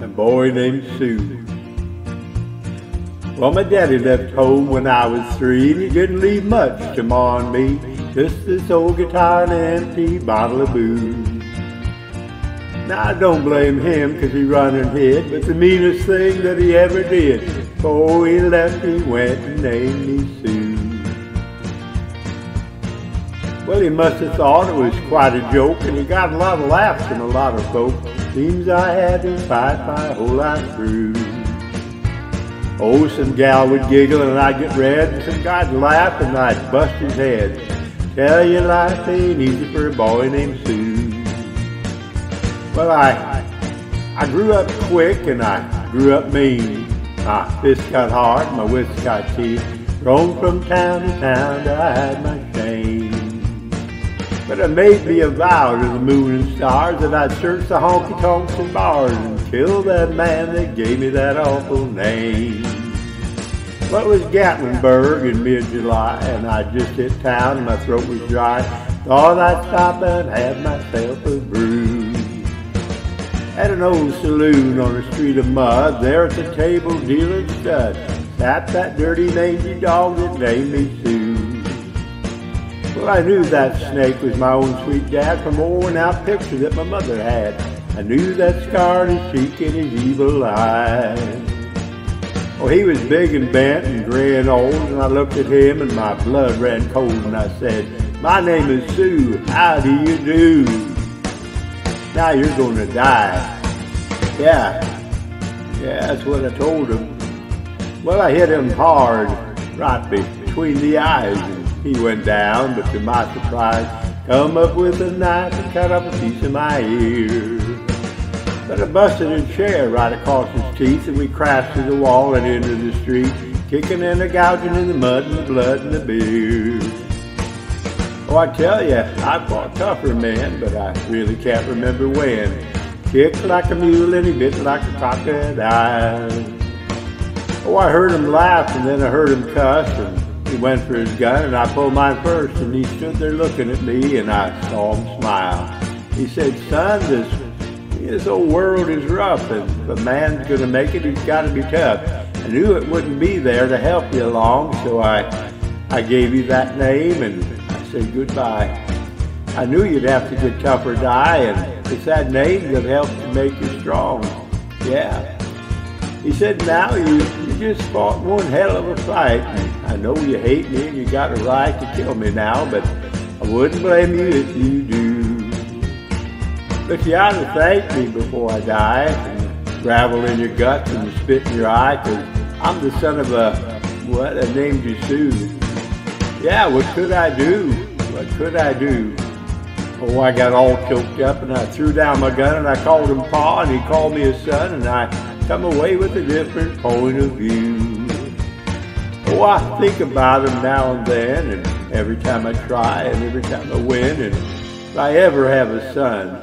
a boy named Sue. Well, my daddy left home when I was 3, and he didn't leave much to ma and me, just this old guitar and an empty bottle of booze. Now, I don't blame him 'cause he run and hid, but the meanest thing that he ever did, before he left, he went and named me Sue. Well, he must have thought it was quite a joke, and he got a lot of laughs from a lot of folk. Seems I had to fight my whole life through. Oh, some gal would giggle and I'd get red, and some guy'd laugh and I'd bust his head. Tell you life ain't easy for a boy named Sue. Well, I grew up quick and I grew up mean. My fists got hard, my wits got teeth. Roamed from town to town to hide my shame. But I made me a vow to the moon and stars that I'd search the honky-tonks and bars and kill that man that gave me that awful name. Well, it was Gatlinburg in mid-July, and I just hit town and my throat was dry. Thought I'd stop and have myself a brew. At an old saloon on a street of mud, there at the table dealing stud, sat that dirty mangy dog that named me Sue. Well, I knew that snake was my own sweet dad from a worn-out picture that my mother had. I knew that scar on his cheek and his evil eyes. Oh, he was big and bent and gray and old, and I looked at him and my blood ran cold, and I said, "My name is Sue, how do you do? Now you're gonna die." Yeah, that's what I told him. Well, I hit him hard, right between the eyes, and he went down, but to my surprise, come up with a knife and cut up a piece of my ear. But I busted a chair right across his teeth, and we crashed through the wall and into the street, kicking and gouging in the mud and the blood and the beer. Oh, I tell you, I fought tougher men, but I really can't remember when. Kicked like a mule and he bit like a crocodile. Oh, I heard him laugh and then I heard him cuss, and he went for his gun and I pulled mine first, and he stood there looking at me and I saw him smile. He said, "Son, this old world is rough, and if a man's gonna make it, he's gotta be tough. I knew it wouldn't be there to help you along, so I gave you that name and I said goodbye. I knew you'd have to get tough or die, and it's that name that helps to make you strong." Yeah. He said, "Now you just fought one hell of a fight. I know you hate me and you got a right to kill me now, but I wouldn't blame you if you do. But you ought to thank me before I die, and gravel in your guts and spit in your eye, 'cause I'm the son of a named you Sue." Yeah, what could I do? What could I do? Oh, I got all choked up and I threw down my gun and I called him Pa and he called me his son, and I come away with a different point of view. Oh, I think about him now and then, and every time I try and every time I win, and if I ever have a son,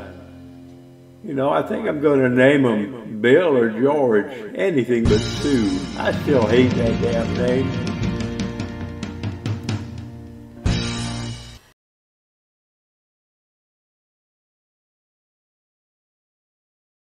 you know, I think I'm going to name him Bill or George, anything but Sue. I still hate that damn name.